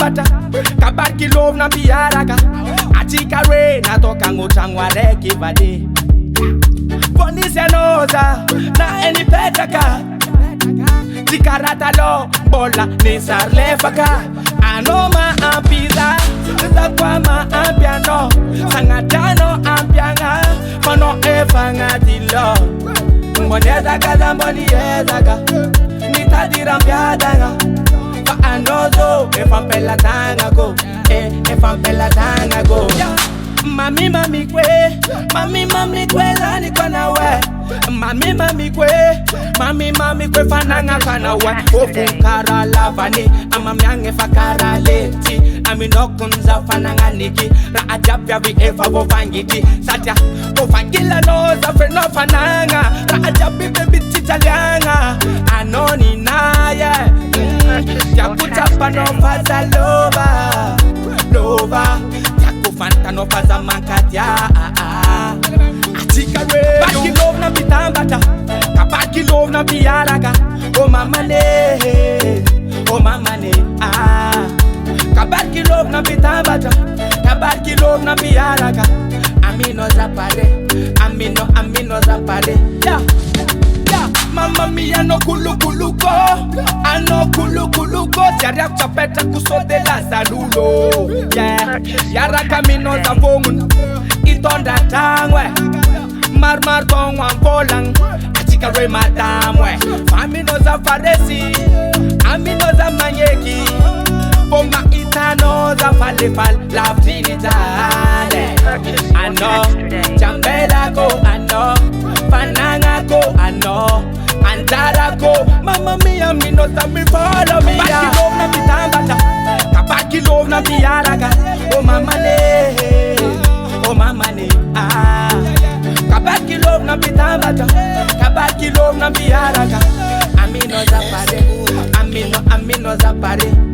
bitambata kabaki love na biaraka atika re na toka ngotangwa reki badi Ponisia noza na eni petaka Tikarata lo bola ni sarlefaka Anoma ampiza Zakwa ma ampiano Sangatano ampianga Mano efanga dilo Mboneza kaza mboni ezaka Nitadira mpiadanga Fa anozo efampela tanga go efampela tanga go Mami mami kwe lani kwa nawe Mami kwe fananga kwa nawe Ofukara lavani ama myange fakara leti Ami nokunza fananga niki Ra ajabya vi efa vofangiti Satya vofangila noza freno fananga Ra ajabi baby titalianga Anoni naye Jakuta pano faza lova Fanta no faza mankatia Atika we Baki love na bitambata Kabaki love na biaraka Oh mama ne Kabaki love na bitambata Kabaki love na biaraka Amino zapare Amino zapare Yeah Mama mia no kulukuluko Ano kulukuluko Siaria kuchapeta kusode la salulo Yeah Yara kamino za vongun Itonda tangwe Marmar tongwa mpolang Achika re madamwe Famino za faresi Amino za manyeki Ponga itano za falefal Laftini tane Ano Chambela ko ano Fananga ko ano Andara ko Mama mia mino za mi follow me Kabaki love na bitambata Kabaki love na biaraka Oh mama ne Kabaki love na bitambata Kabaki love na biaraka Amino za pare Amino za pare